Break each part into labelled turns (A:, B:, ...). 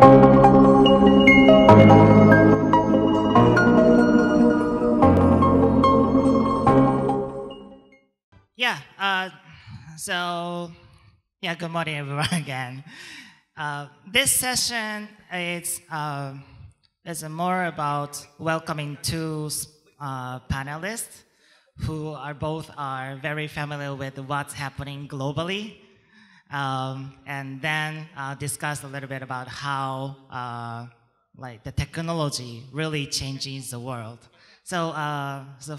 A: Yeah, good morning, everyone, again. This session is more about welcoming two panelists who are both very familiar with what's happening globally, and then discuss a little bit about how the technology really changes the world. So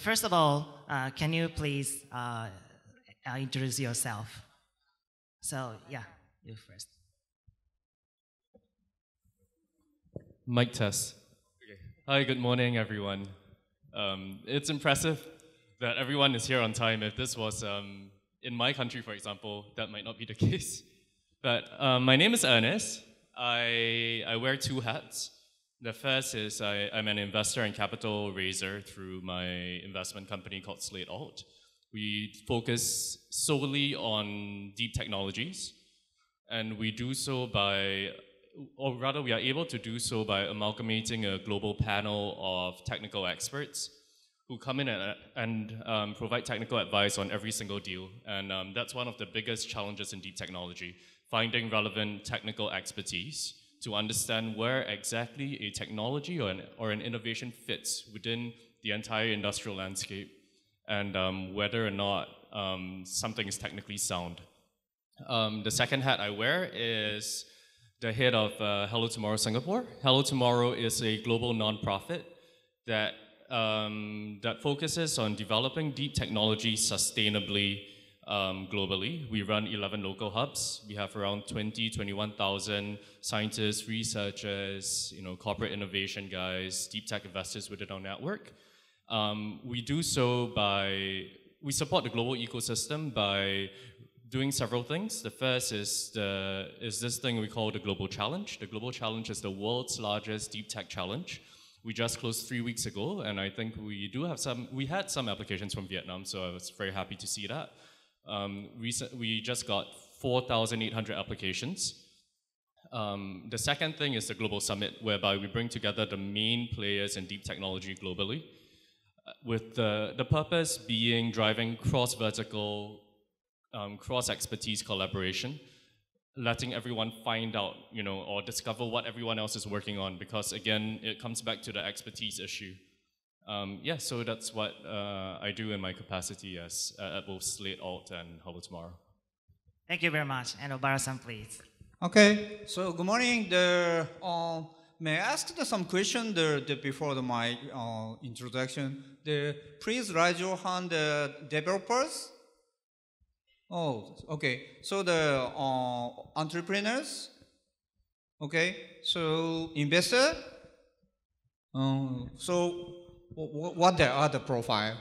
A: first of all, can you please introduce yourself? So yeah, you first.
B: Mic test. Okay. Hi, good morning, everyone. It's impressive that everyone is here on time. If this was in my country, for example, that might not be the case. But my name is Ernest. I wear two hats. The first is I'm an investor and capital raiser through my investment company called Slate Alt. We focus solely on deep technologies, and we do so or rather we are able to do so by amalgamating a global panel of technical experts who come in and provide technical advice on every single deal. And that's one of the biggest challenges in deep technology, finding relevant technical expertise to understand where exactly a technology or an innovation fits within the entire industrial landscape, and whether or not something is technically sound. The second hat I wear is the head of Hello Tomorrow Singapore. Hello Tomorrow is a global nonprofit that focuses on developing deep technology sustainably globally. We run 11 local hubs. We have around 21,000 scientists, researchers, corporate innovation guys, deep tech investors within our network. We do so we support the global ecosystem by doing several things. The first is this thing we call the Global Challenge. The Global Challenge is the world's largest deep tech challenge. We just closed 3 weeks ago, and I think we had some applications from Vietnam, so I was very happy to see that. We just got 4,800 applications. The second thing is the Global Summit, whereby we bring together the main players in deep technology globally, with the purpose being driving cross-vertical, cross-expertise collaboration, letting everyone find out, or discover what everyone else is working on, because again, it comes back to the expertise issue. So that's what I do in my capacity as at both Slate Alt and Hello Tomorrow.
A: Thank you very much. And Obara-san, please.
C: Okay, so good morning. May I ask some question before my introduction? Please raise your hand, developers. Oh, okay. So the entrepreneurs. Okay. So investor. So what the other profile?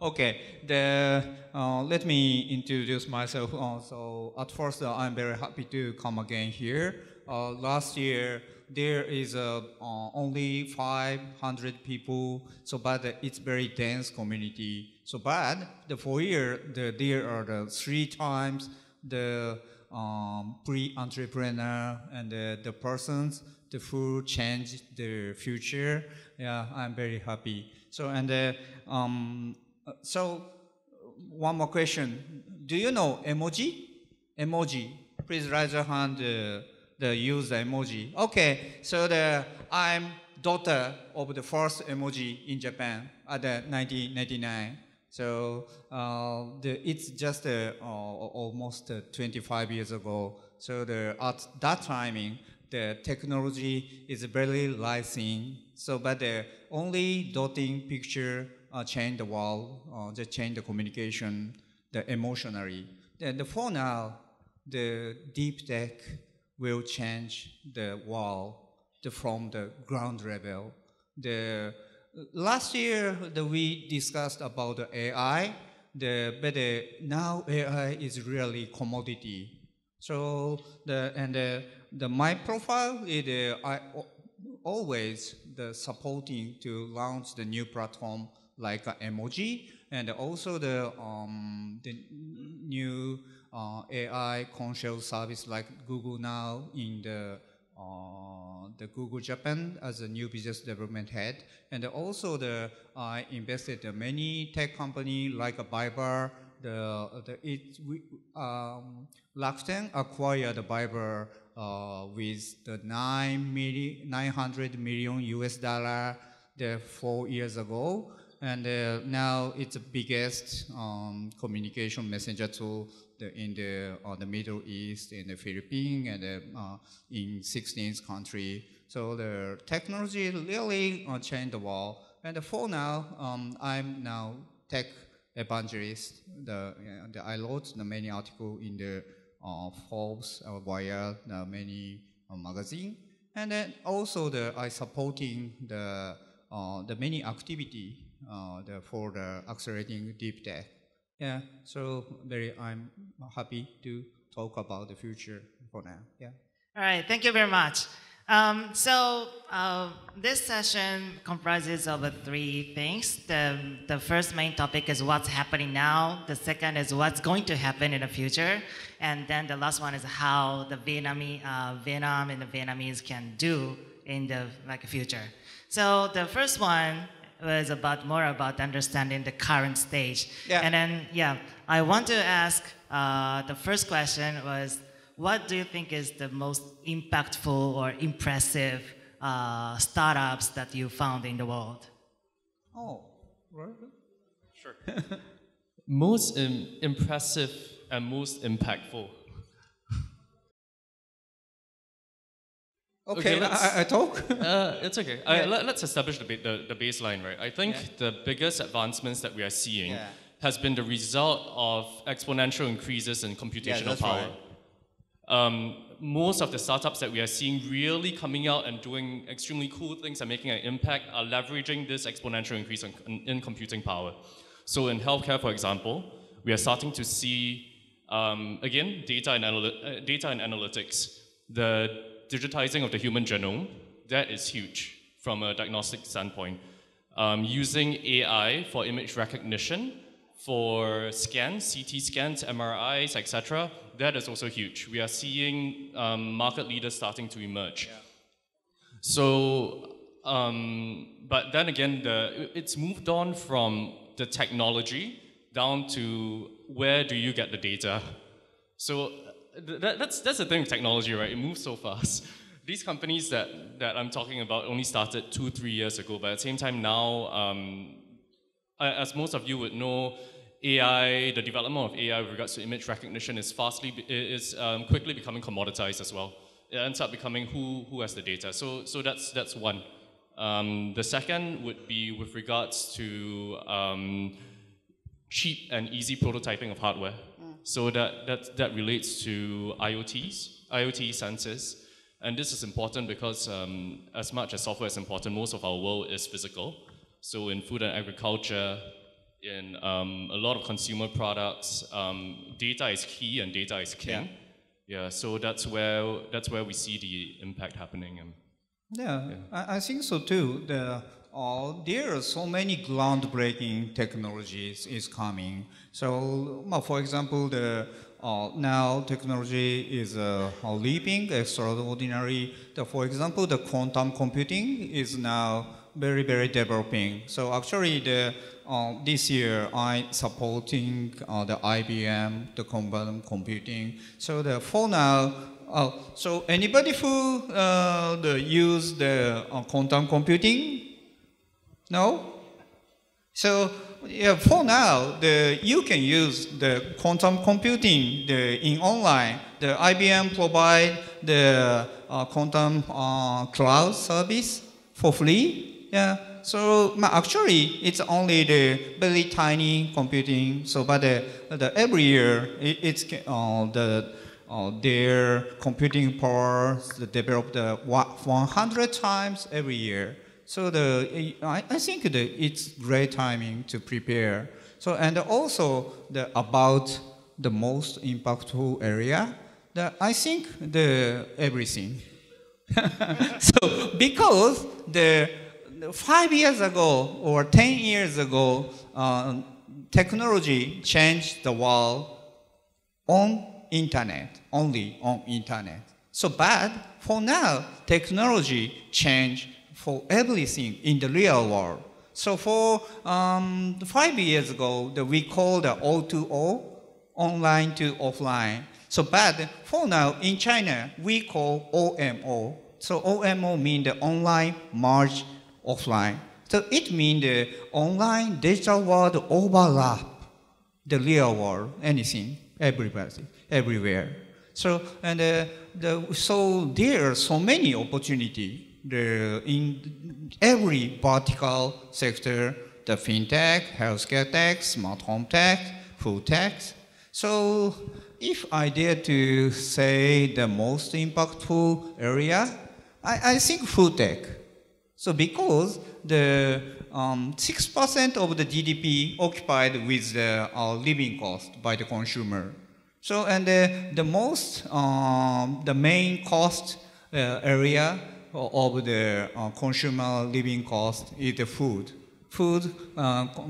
C: Okay. Let me introduce myself. So at first, I'm very happy to come again here. Last year there is only 500 people. So, but it's very dense community. So, but the 4 year there are 3 times the pre-entrepreneur and the persons who change the future. Yeah, I'm very happy. So so one more question. Do you know emoji? Emoji. Please raise your hand. Use the emoji. Okay. So I'm daughter of the first emoji in Japan at 1999. So it's just almost 25 years ago. So at that timing, the technology is very rising. So, but the only dotting picture change the world, just change the communication, the emotionally. For now, the deep tech will change the world from the ground level. Last year we discussed about the AI, but now AI is really commodity. So my profile is I always supporting to launch the new platform like emoji, and also the new AI conscious service like Google Now in the the Google Japan as a new business development head, and also I invested in many tech company like a Viber. Rakuten acquired Viber with the 900 million US dollar 4 years ago, and now it's the biggest communication messenger tool in the Middle East, in the Philippines, and in 16th country. So the technology really changed the world. And for now, I'm now tech evangelist. I wrote many articles in the Forbes, Wired, many magazine, and then also I supporting the many activity for the accelerating deep tech. Yeah, so I'm happy to talk about the future for now. Yeah.
A: All right, thank you very much. This session comprises of 3 things. The first main topic is what's happening now. The second is what's going to happen in the future. And then the last one is how the Vietnam and the Vietnamese can do in the future. So the first one was more about understanding the current stage.
C: Yeah.
A: And then, I want to ask, the first question was, what do you think is the most impactful or impressive startups that you found in the world?
C: Oh, right.
B: Sure. Most impressive and most impactful.
C: Okay, I talk.
B: It's okay. Let's establish the baseline, right? I think the biggest advancements that we are seeing has been the result of exponential increases in computational power. Right. Most of the startups that we are seeing really coming out and doing extremely cool things and making an impact are leveraging this exponential increase in computing power. So in healthcare, for example, we are starting to see, again, data and analytics. The digitizing of the human genome, that is huge from a diagnostic standpoint. Using AI for image recognition, for scans, CT scans, MRIs, etc., that is also huge. We are seeing market leaders starting to emerge. Yeah. So, but then again, it's moved on from the technology down to where do you get the data. So that's the thing with technology, right? It moves so fast. These companies that I'm talking about only started 2-3 years ago, but at the same time now, as most of you would know, AI, the development of AI with regards to image recognition is quickly becoming commoditized as well. It ends up becoming who has the data. So that's one. The second would be with regards to cheap and easy prototyping of hardware. So that relates to IoT sensors. And this is important because as much as software is important, most of our world is physical. So in food and agriculture, in a lot of consumer products, data is key and data is king. Yeah, so that's where we see the impact happening.
C: I think so too. There are so many groundbreaking technologies is coming. So, for example, now technology is leaping extraordinary. For example, the quantum computing is now very, very developing. So actually, this year I supporting the IBM, the quantum computing. So for now. So anybody who use the quantum computing? No? So for now, you can use the quantum computing in online. The IBM provide the quantum cloud service for free. Yeah. So actually, it's only the very tiny computing. So but every year it's their computing power developed 100 times every year. So I think it's great timing to prepare. So and also about the most impactful area, I think everything. So because 5 years ago or 10 years ago, technology changed the world on internet, only on internet. So bad, for now, technology change for everything in the real world. So for 5 years ago, we called the O2O, online to offline. So but for now, in China, we call OMO. So OMO means the online merge offline. So it means the online digital world overlap the real world, anything, everybody, everywhere. So so there are so many opportunities in every vertical sector: the fintech, healthcare tech, smart home tech, food tech. So if I dare to say the most impactful area, I think food tech. So because the 6% of the GDP occupied with the living cost by the consumer. So and the main cost area of the consumer living cost is the food. Food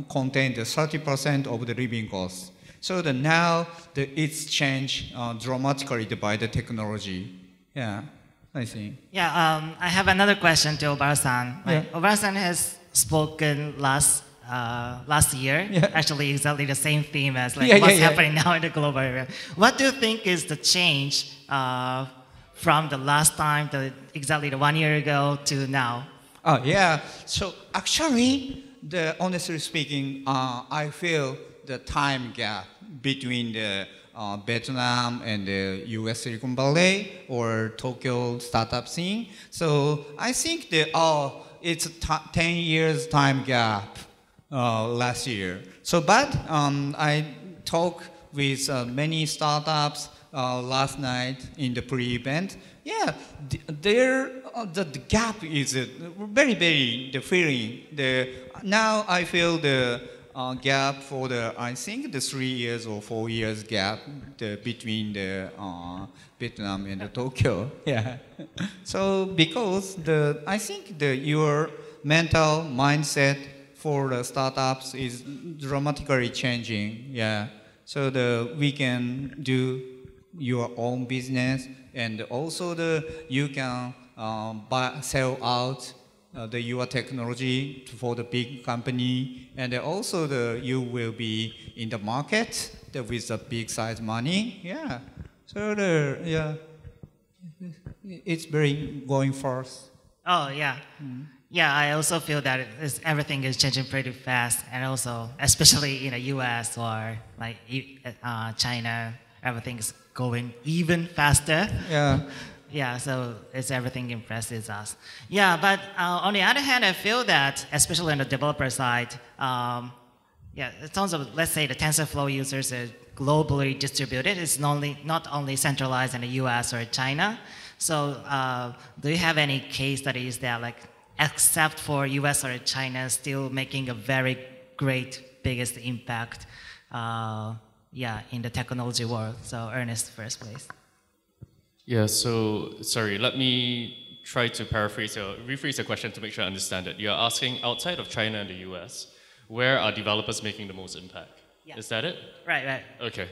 C: contains 30% of the living cost. So now it's changed dramatically by the technology. Yeah, I think.
A: Yeah, I have another question to Obara-san.
C: Yeah.
A: Obara-san has spoken last year,
C: Yeah.
A: actually exactly the same theme as
C: Yeah,
A: what's
C: yeah.
A: happening now in the global area. What do you think is the change from the last time, exactly the 1 year ago to now?
C: Oh, yeah. So actually, honestly speaking, I feel the time gap between the Vietnam and the US Silicon Valley or Tokyo startup scene. So I think it's 10 years time gap last year. So, but I talked with many startups last night in the pre-event. Yeah, the gap is very, very the feeling. Now I feel the gap for I think the 3 years or 4 years gap between the Vietnam and the Tokyo. Yeah. So because I think your mental mindset for the startups is dramatically changing. Yeah. So we can do your own business, and also you can sell out your technology for the big company, and also you will be in the market with the big size money. Yeah. So it's very going fast.
A: Oh, yeah. Yeah, I also feel that everything is changing pretty fast, and also, especially in the US or like China, everything is going even faster.
C: Yeah.
A: Yeah, so everything impresses us. Yeah, but on the other hand, I feel that, especially on the developer side, in terms of, let's say, the TensorFlow users are globally distributed. It's not only centralized in the US or China. So do you have any case studies that, like, except for US or China, still making a very great, biggest impact in the technology world? So Ernest first, please.
B: Yeah, so, sorry, let me try to rephrase the question to make sure I understand it. You're asking, outside of China and the US, where are developers making the most impact?
A: Yeah.
B: Is that it?
A: Right.
B: Okay.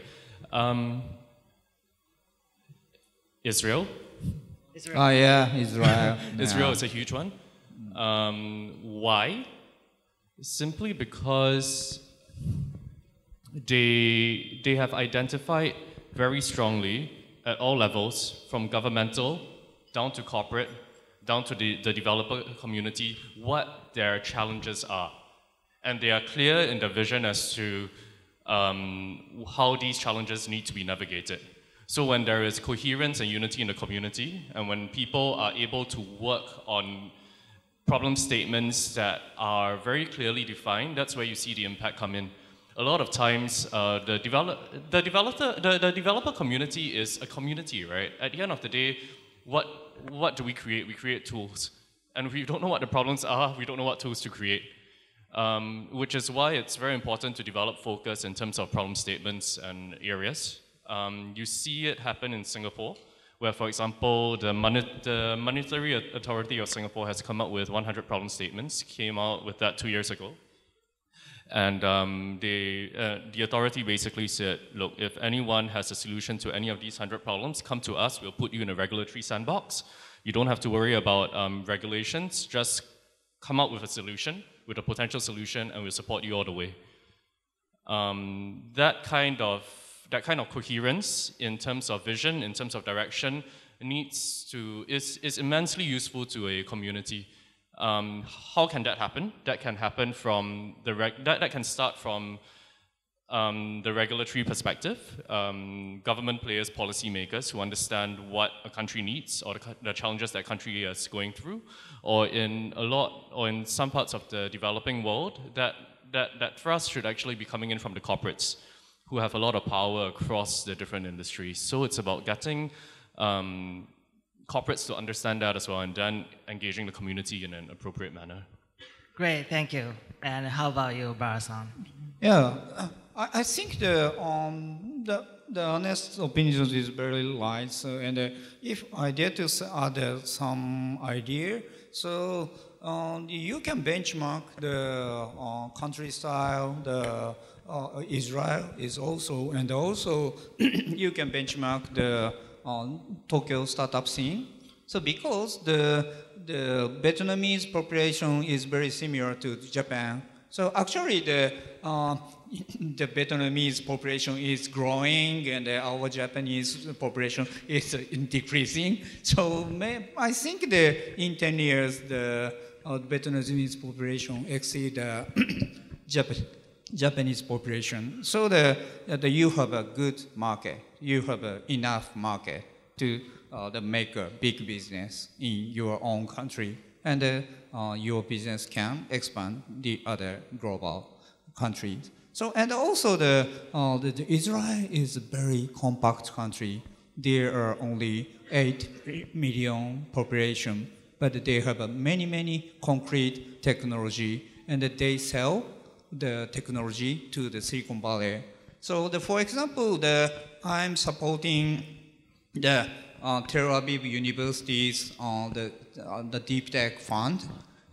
B: Israel?
C: Oh, yeah, Israel.
B: Israel is a huge one. Why? Simply because they have identified very strongly at all levels, from governmental down to corporate, down to the developer community, what their challenges are. And they are clear in their vision as to how these challenges need to be navigated. So when there is coherence and unity in the community, and when people are able to work on problem statements that are very clearly defined, that's where you see the impact come in. A lot of times, the developer community is a community, right? At the end of the day, what do we create? We create tools. And if we don't know what the problems are, we don't know what tools to create. Which is why it's very important to develop focus in terms of problem statements and areas. You see it happen in Singapore, where, for example, the Monetary Authority of Singapore has come up with 100 problem statements, came out with that 2 years ago. And the authority basically said, look, if anyone has a solution to any of these 100 problems, come to us, we'll put you in a regulatory sandbox. You don't have to worry about regulations, just come up with a solution, with a potential solution, and we'll support you all the way. That kind of coherence in terms of vision, in terms of direction, is immensely useful to a community. How can that happen? That can happen from that can start from the regulatory perspective, government players, policymakers who understand what a country needs or the challenges that country is going through, or in some parts of the developing world, that thrust should actually be coming in from the corporates who have a lot of power across the different industries. So it's about getting corporates to understand that as well, and then engaging the community in an appropriate manner.
A: Great, thank you. And how about you, Bara-san?
C: Yeah, I think the honest opinion is very right. So, and if I dare to add some idea, so you can benchmark the country style, the Israel is also, and also you can benchmark the Tokyo startup scene. So because the Vietnamese population is very similar to Japan, so actually the Vietnamese population is growing and our Japanese population is decreasing. So I think in 10 years the Vietnamese population exceed Japanese population. So you have a good market. You have enough market to make a big business in your own country, and your business can expand the other global countries. So, and also the Israel is a very compact country. There are only 8 million population, but they have many concrete technology, and they sell the technology to the Silicon Valley. So, for example, I'm supporting the Tel Aviv University's the Deep Tech Fund,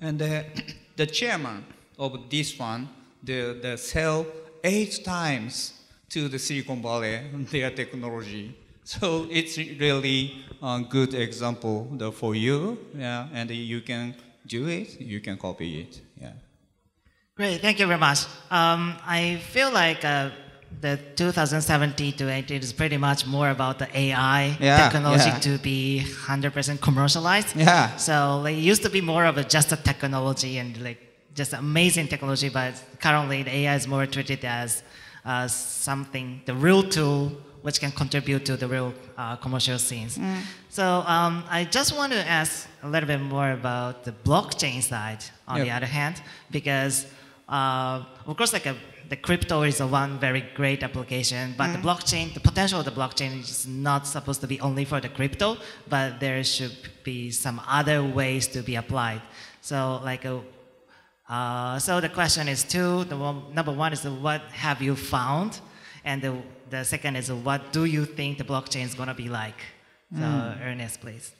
C: and the chairman of this fund, they sell 8 times to the Silicon Valley their technology. So it's really a good example for you, yeah, and you can do it, you can copy it, yeah.
A: Great, thank you very much. I feel like the 2017 to 18 is pretty much more about the AI technology to be 100% commercialized.
C: Yeah.
A: So it used to be more of just a technology and just amazing technology, but currently the AI is more treated as something, the real tool which can contribute to the real commercial scenes. So I just want to ask a little bit more about the blockchain side on the other hand, because of course the crypto is one very great application, but the blockchain, the potential of the blockchain is not supposed to be only for the crypto, but there should be some other ways to be applied. So so the question is two. Number one is what have you found? And the second is what do you think the blockchain is going to be like? So Ernest, please.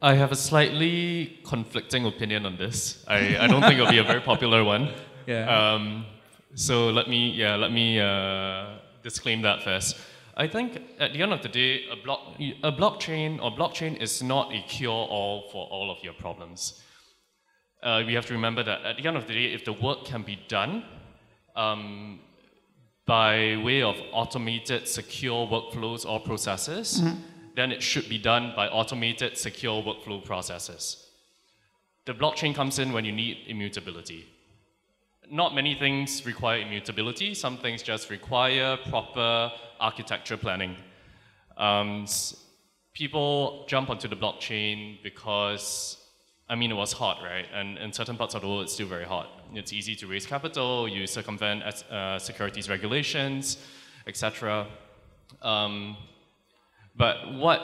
B: I have a slightly conflicting opinion on this. I don't think it'll be a very popular one.
C: Yeah.
B: So let me disclaim that first. I think at the end of the day, a blockchain is not a cure-all for all of your problems. We have to remember that at the end of the day, if the work can be done by way of automated, secure workflows or processes, then it should be done by automated, secure workflow processes. The blockchain comes in when you need immutability. Not many things require immutability. Some things just require proper architecture planning. People jump onto the blockchain because, it was hot, right? And in certain parts of the world, it's still very hot. It's easy to raise capital, you circumvent securities regulations, etc. But what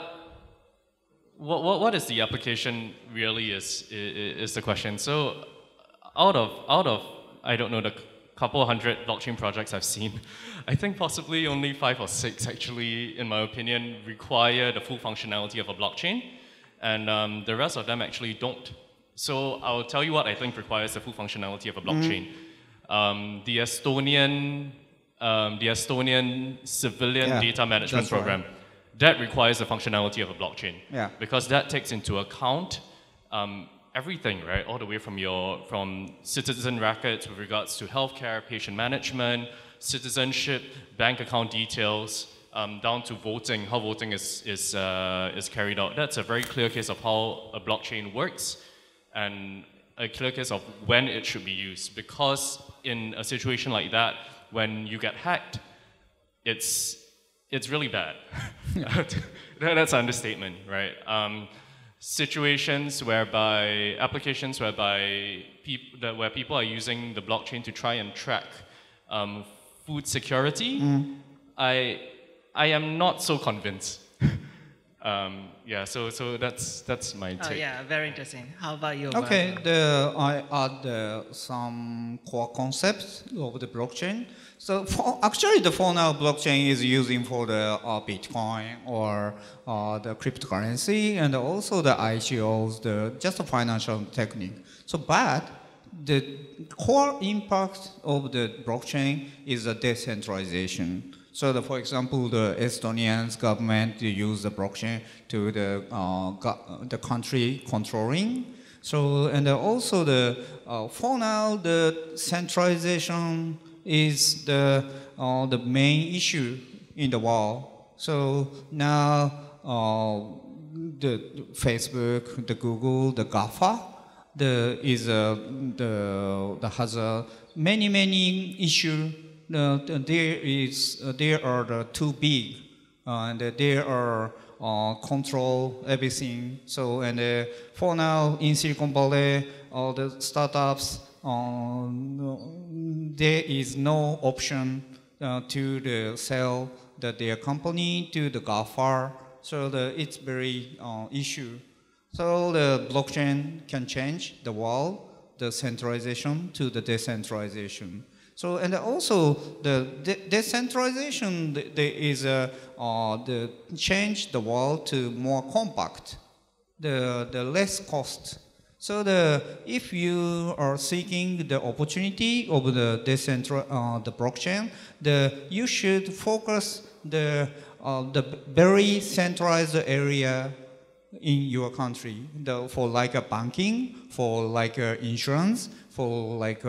B: is the application really is the question. So out of I don't know, the couple hundred blockchain projects I've seen, I think possibly only 5 or 6 actually, in my opinion, require the full functionality of a blockchain, and the rest of them actually don't. So I'll tell you what I think requires the full functionality of a blockchain. The Estonian civilian data management program. Right. That requires the functionality of a blockchain.
C: Yeah.
B: Because that takes into account everything, right? All the way from citizen records with regards to healthcare, patient management, citizenship, bank account details, down to voting, how voting is carried out. That's a very clear case of how a blockchain works, and a clear case of when it should be used. Because in a situation like that, when you get hacked, it's really bad. That's an understatement, right? Situations whereby, applications whereby where people are using the blockchain to try and track food security, I am not so convinced. Yeah, so that's my take.
A: Oh yeah, very interesting. How about you?
C: Okay, I add some core concepts of the blockchain. So actually, for now, blockchain is using for the Bitcoin or the cryptocurrency, and also the ICOs, just a financial technique. So, but the core impact of the blockchain is the decentralization. So, for example, the Estonian government use the blockchain to the country controlling. So, and also for now, the centralization is the main issue in the world. So now the Facebook, the Google, the GAFA, has many issues. There are too big, and they are control everything. So for now in Silicon Valley, all the startups. There is no option to sell their company to the GAFA, so it's very issue. So the blockchain can change the world, the centralization to the decentralization. So and also the decentralization there is the change the world to more compact, the less cost. So if you are seeking the opportunity of the the blockchain, you should focus the very centralized area in your country, for like a banking, for like insurance, for like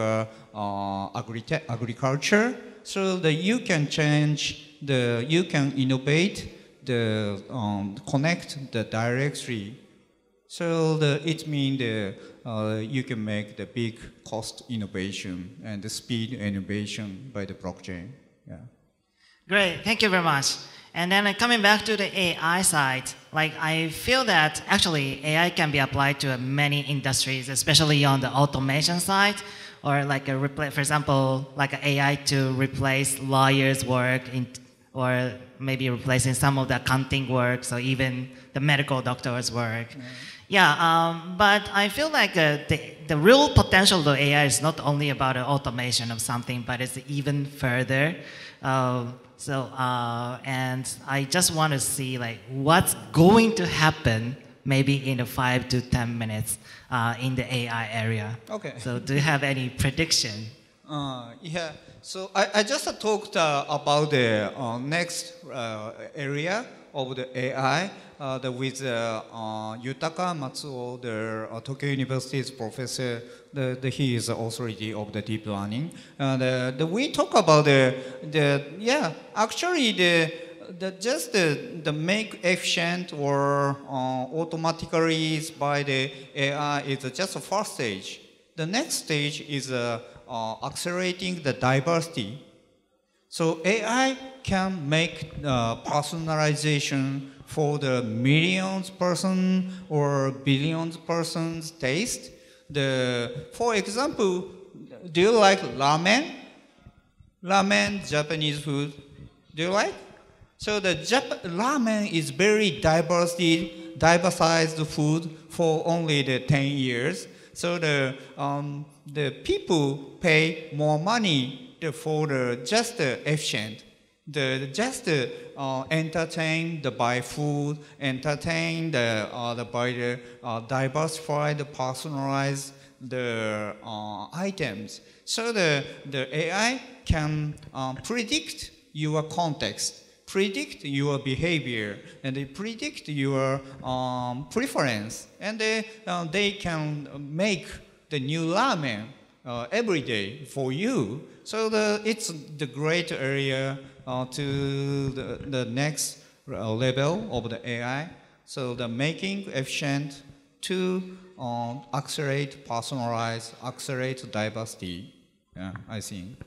C: agriculture, so that you can change you can innovate connect the directory. So it means you can make the big cost innovation and the speed innovation by the blockchain. Yeah.
A: Great, thank you very much. And then coming back to the AI side, like I feel that actually AI can be applied to many industries, especially on the automation side, or like for example, like an AI to replace lawyers' work, or maybe replacing some of the accounting work, so even the medical doctor's work. Yeah, but I feel like the real potential of AI is not only about automation of something, but it's even further. And I just want to see like what's going to happen maybe in the 5 to 10 minutes in the AI area.
C: Okay.
A: So do you have any prediction?
C: Yeah. So I just talked about the next area of the AI with Yutaka Matsuo, the Tokyo University's professor. He is the authority of the deep learning. We talk about actually the make efficient or automatically by the AI is just the first stage. The next stage is accelerating the diversity. So AI can make personalization for the millions person or billions person's taste. For example, do you like ramen? Ramen, Japanese food. Do you like? So the ramen is very diversified food for only the 10 years. So the people pay more money for just efficient, entertain, buy food, entertain, buy diversified, personalized the items. So the AI can predict your context, predict your behavior, and they predict your preference, and they can make the new ramen every day for you. So it's the great area to the next level of the AI. So the making efficient to accelerate, personalize, accelerate diversity. Yeah, I think.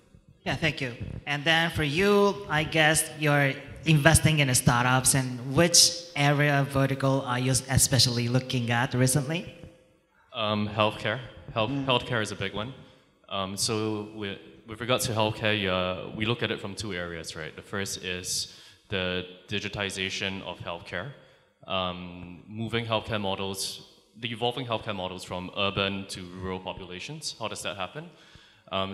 A: Yeah, thank you. And then for you, I guess you're investing in startups, and which area vertical are you especially looking at recently?
B: Healthcare. Healthcare is a big one. So with regards to healthcare, we look at it from two areas, right? The first is the digitization of healthcare, moving healthcare models, the evolving healthcare models from urban to rural populations. How does that happen?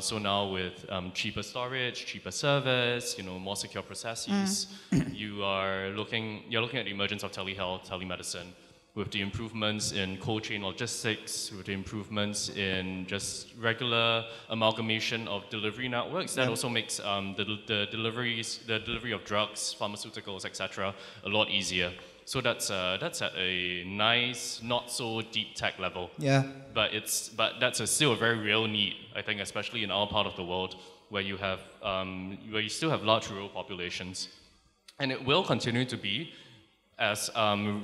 B: So now with cheaper storage, cheaper service, more secure processes, you're looking at the emergence of telehealth, telemedicine, with the improvements in cold chain logistics, with the improvements in just regular amalgamation of delivery networks. That also makes the delivery of drugs, pharmaceuticals, etc., a lot easier. So that's at a nice, not so deep tech level.
C: Yeah.
B: But that's still a very real need, I think, especially in our part of the world where you still have large rural populations, and it will continue to be as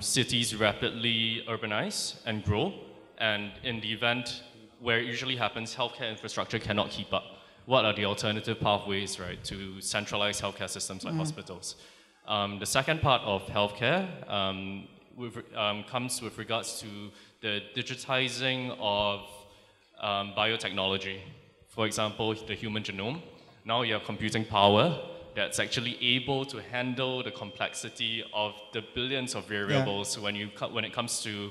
B: cities rapidly urbanize and grow. And in the event where it usually happens, healthcare infrastructure cannot keep up. What are the alternative pathways, right, to centralize healthcare systems like hospitals? The second part of healthcare comes with regards to the digitizing of biotechnology. For example, the human genome. Now you have computing power that's actually able to handle the complexity of the billions of variables when it comes to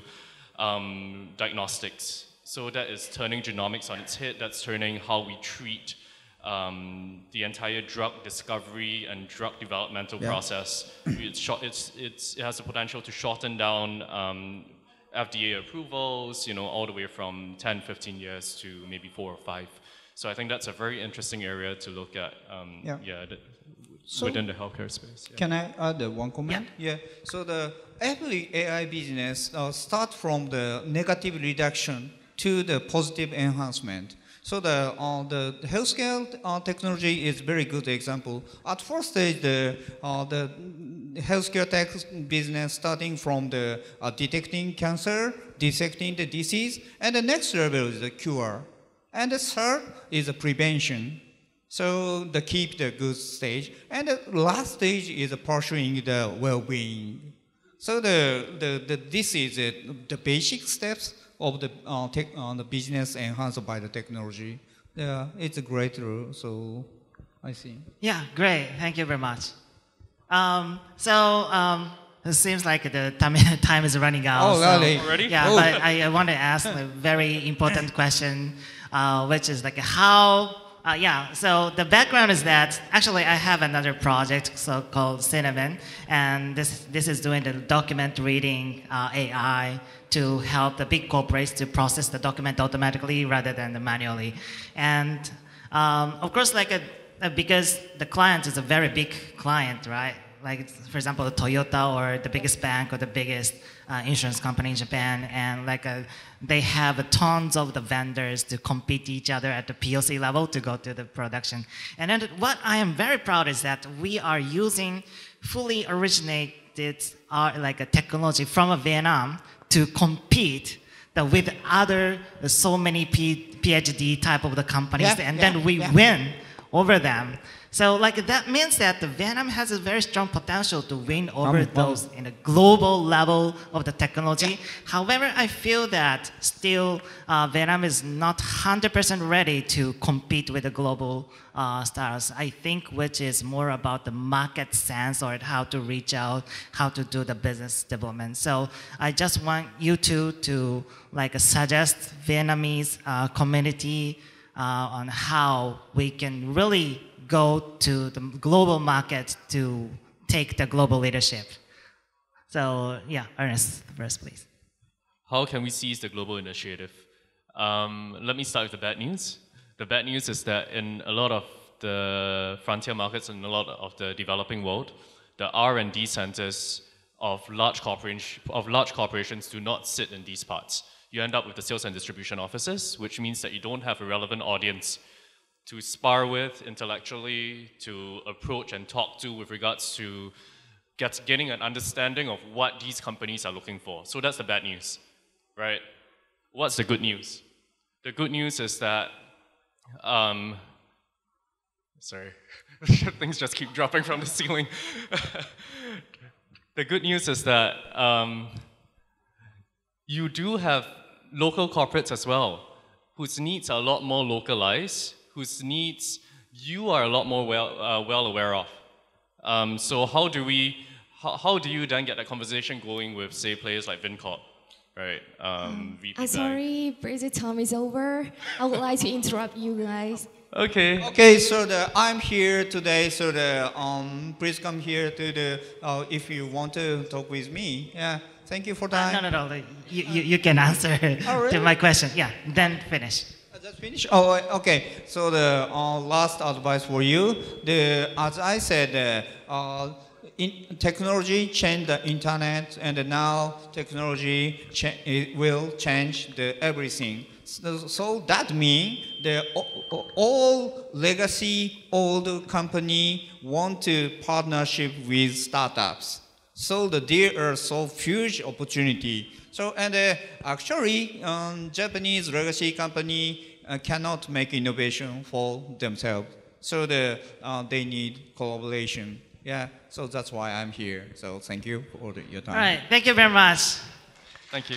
B: diagnostics. So that is turning genomics on its head. That's turning how we treat the entire drug discovery and drug developmental process. It has the potential to shorten down FDA approvals, all the way from 10, 15 years to maybe 4 or 5. So I think that's a very interesting area to look at within the healthcare space. Yeah.
C: Can I add one comment? Yeah. So every AI business starts from the negative reduction to the positive enhancement. So the healthcare technology is very good example. At first stage, the healthcare tech business starting from the detecting cancer, dissecting the disease, and the next level is the cure, and the third is the prevention. So keep the good stage, and the last stage is pursuing the well-being. So this is the basic steps of the business enhanced by the technology. Yeah, it's a great role. So I think.
A: Yeah, great. Thank you very much. It seems like the time is running out.
C: Oh, really?
B: Already?
A: Yeah, but I want to ask a very important question, which is like how. So the background is that actually I have another project called Cinnamon, and this is doing the document reading AI to help the big corporates to process the document automatically rather than manually. And of course, because the client is a very big client, right? Like, for example, Toyota or the biggest bank or the biggest insurance company in Japan, and they have tons of the vendors to compete each other at the POC level to go to the production. And then what I am very proud is that we are using fully originated technology from Vietnam to compete with other so many PhD type of the companies, then we win over them. So that means that Vietnam has a very strong potential to win over those in a global level of the technology. However, I feel that still Vietnam is not 100% ready to compete with the global stars. I think which is more about the market sense or how to reach out, how to do the business development. So I just want you to suggest Vietnamese community on how we can really go to the global market to take the global leadership. So Ernest, first please.
B: How can we seize the global initiative? Let me start with the bad news. The bad news is that in a lot of the frontier markets and a lot of the developing world, the R&D centers of large corporations do not sit in these parts. You end up with the sales and distribution offices, which means that you don't have a relevant audience to spar with intellectually, to approach and talk to with regards to gaining an understanding of what these companies are looking for. So that's the bad news, right? What's the good news? The good news is that, sorry, things just keep dropping from the ceiling. The good news is that you do have local corporates as well, whose needs are a lot more localized, whose needs you are a lot more well aware of. So how do you then get that conversation going with, say, players like VinCorp, right?
D: I'm sorry, but the time is over. I would like to interrupt you guys.
B: Okay.
C: Okay, so I'm here today, so please come here to the, if you want to talk with me. Yeah, thank you for that.
A: No. You can answer to my question. Yeah, then finish.
C: Just finish? Oh, okay. So the last advice for you, as I said, technology changed the internet, and now technology will change everything. So that means all legacy old company want to partnership with startups. So there are so huge opportunity. So actually, Japanese legacy company cannot make innovation for themselves. So they need collaboration. Yeah. So that's why I'm here. So thank you for your time.
A: All right. Thank you very much.
B: Thank you.